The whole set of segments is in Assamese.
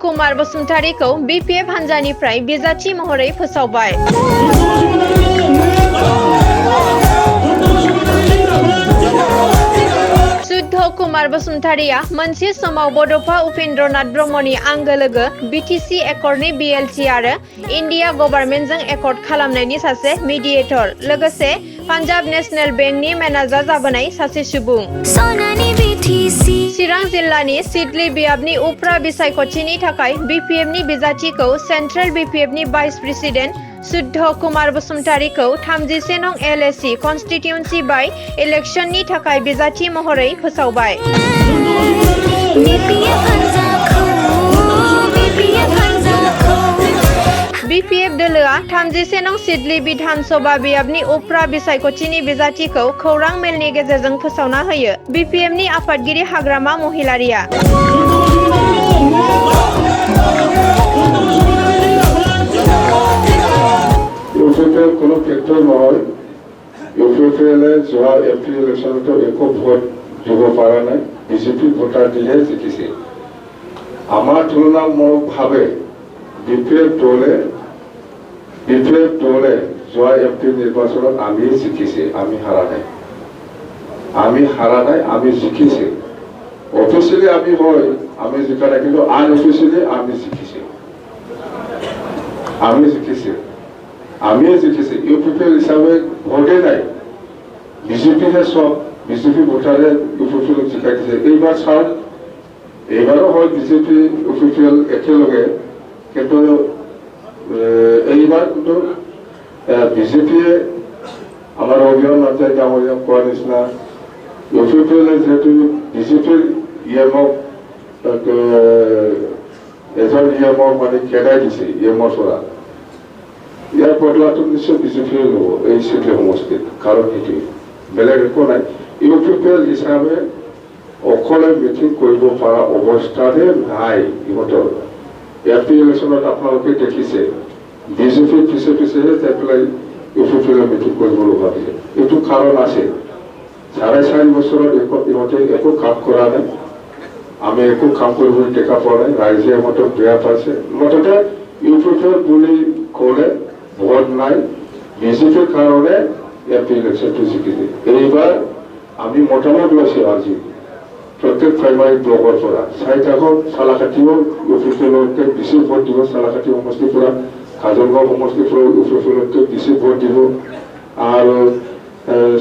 कुमार बसुमतारीखौ BPF हान्जानिफ्राय बिजाथि महरै फोसावबाय। कुमार बसुमतारीया मोनसे समाव बड'फा उपेन्द्रनाथ ब्रह्मनि आंगो लोगो BTC एकर्डनि BLT आरो इन्डिया गभर्नमेन्टजों एकर्ड खालामनायनि सासे मिडिएटर लोगोसे पान्जाब नेशनेल बेंकनि मेनेजार जाबोनाय सासे सुबुं। चिरां जिल्लानि सिडली बियाबनि उफ्रा बिसायख'थिनि थाखाय BPFनि बिजाथिखौ सेन्ट्रेल BPFनि भाइस प्रेसिडेन्ट शुद्ध कुमार बसुमतारीखौ 31 नं LAC कन्स्टिट्युएन्सि बाय इलेक्शननि थाखाय बिजाथि महरै फोसावबाय। BPF दोलोआ 31 नं सिडली बिधान सभा बियाबनि उफ्रा बिसायख'थिनि बिजाथिखौ खौरां मेलनि गेजेरजों फोसावना होयो। BPFनि आफादगिरि हाग्रामा महिलारिया কোনো ক্ষেত্ৰত নহয় ইউপিএফএলে যোৱা এপ্ৰিল ইলেকশ্যনতো একো ভোট দিব পৰা নাই বিজেপি ভোটাৰ দিহে জিকিছে আমাৰ তুলনামূলকভাৱে বিপিএফ দলে যোৱা এপ্ৰিল নিৰ্বাচনত আমি জিকিছে আমি হাৰা নাই আমি জিকিছে অফিচিয়েলি আমি হয় আমি জিকা নাই কিন্তু আনঅফিচিয়েলি আমি জিকিছে আমি জিকিছে ইউপিএফএল হিসাবে ভোটে নাই বিজেপিহে সব বিজেপি ভোটারে ইউপিএফএলক জিকাই দিছে এইবাৰ চাওক এইবাৰো হয় বিজেপি ইউপিএফএল একেলগে কিন্তু এইবাৰ কিন্তু বিজেপিয়ে আমাৰ অভিযান নাযায় ডাঙৰীয়া কোৱাৰ নিচিনা ইউপিএফএলে যিহেতু বিজেপিৰ ইএমক এজন ইএমক মানে খেদাই দিছে ইএমৰ পৰা ইয়াৰ বদলাটো নিশ্চয় বিজেপিয়ে ল'ব এই চিঠি সমষ্টিত কাৰণ সেইটোৱে বেলেগ একো নাই ইউপিএফএল হিচাপে অকলে মিটিং কৰিব পৰা অৱস্থাতে নাই ইহঁতৰ এপ্ৰিল ইলেকশ্যনত আপোনালোকে দেখিছে বিজেপিৰ পিছেহে যাই পেলাই ইউপিএফএলে মিটিং কৰিবলৈ ভাবিছে এইটো কাৰণ আছে 4.5 বছৰত ইহঁতে একো কাম কৰা নাই আমি একো কাম কৰিবলৈ দেখা পোৱা নাই ৰাইজে ইহঁতক বেয়া পাইছে মুঠতে ইউপিএফএল বুলি ক'লে ভোট নাই বিজেপিৰ কাৰণে এপ্ৰিল ইলেকশ্যনটো জিকিছে এইবাৰ আমি মতামত লৈছোঁ আজি প্ৰত্যেক প্ৰাইমাৰী ব্লকৰ পৰা 4টা চালাকাটিও ইউপিএফএলতকৈ বেছি ভোট দিব চালাকাটি সমষ্টিৰ পৰা কাজলগাঁও সমষ্টিৰ পৰা ইউপিএফএলতকৈ বেছি ভোট দিব আৰু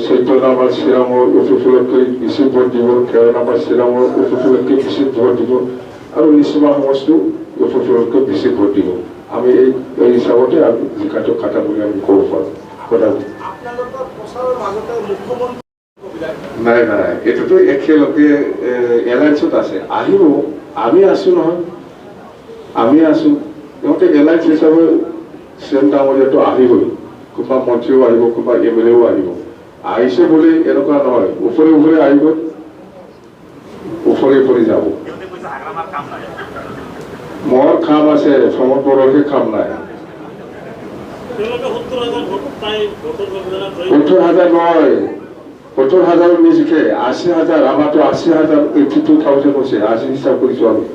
14 নম্বৰ চিৰামৰ ইউপিএফএলতকৈ বেছি ভোট দিব 13 নম্বৰ চিৰামৰ ইউপিএফএলতকৈ বেছি ভোট দিব আৰু নিচিমা সমষ্টিও ইউপিএফএলতকৈ বেছি ভোট দিব আমি এই হিচাপতে আমি জিকাটো খাটা বুলি আমি ক'ব পাৰোঁ নাই এইটোতো একেলগে এলায়েন্সত আছে আহিব আমি আছো নহয় আমি আছো ইহঁতে এলায়েন্স হিচাপে চিএম ডাঙৰীয়াটো আহিবই কোনোবা মন্ত্ৰীও আহিব কোনোবা MLAও আহিব আহিছে বুলি এনেকুৱা নহয় ওপৰে আহিব ওপৰে যাব মোৰ কাম আছে সমত বড়োকে কাম নাই 70,000 নহয় 70,000 নিজিকে 80,000 আমাৰতো 80,000 82,000 হৈছে 80 হিচাপ কৰিছোঁ আমি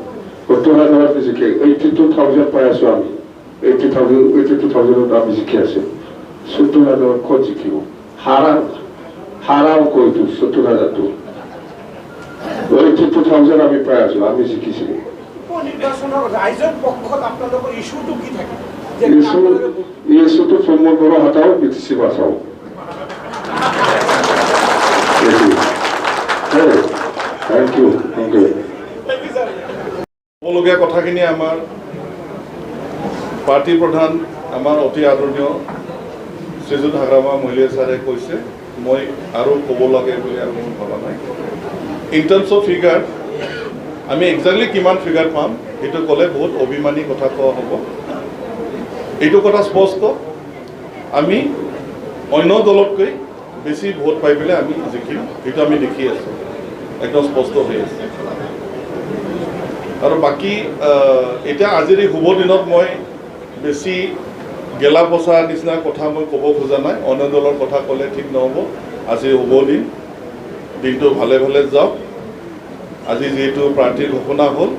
70,000 নিজিকে 82,000 পাই আছোঁ আমি 82,000 আমি জিকি আছোঁ 70,000 ক'ত জিকিব হাৰাও কৈছোঁ 70,000টো 82,000 আমি পাই আছোঁ আমি জিকিছিলোঁ ইছুটো প্ৰমোদ বড়ো হটাও BTC বাঁচাও থ্যাংক ইউ ক'বলগীয়া কথাখিনি আমাৰ পাৰ্টি প্ৰধান আমাৰ অতি আদৰণীয় শ্ৰীযুত হাগ্ৰামা মহিলা ছাৰে কৈছে মই আৰু ক'ব লাগে বুলি আৰু মই ভবা নাই ইন টাৰ্মছ অফ ফিগাৰ আমি এক্সাক্টলি কিমান ফিগাৰ পাম সেইটো ক'লে বহুত অভিমানী কথা কোৱা হ'ব এইটো কথা স্পষ্ট আমি অন্য দলতকৈ বেছি ভোট পাই পেলাই আমি জিকিম এইটো আমি দেখি আছোঁ একদম স্পষ্ট হৈ আছে আৰু বাকী এতিয়া আজিৰ এই শুভ দিনত মই বেছি গেলা পচা নিচিনা কথা মই ক'ব খোজা নাই অন্য দলৰ কথা ক'লে ঠিক নহ'ব আজিৰ শুভ দিনটো ভালে যাওক আজি যেহেতু প্ৰাৰ্থীৰ ঘোষণা হ'ল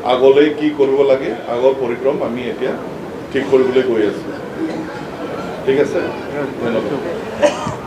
আগলৈ কি কৰিব লাগে আগৰ পৰিক্ৰম আমি এতিয়া ঠিক কৰিবলৈ গৈ আছোঁ ঠিক আছে ধন্যবাদ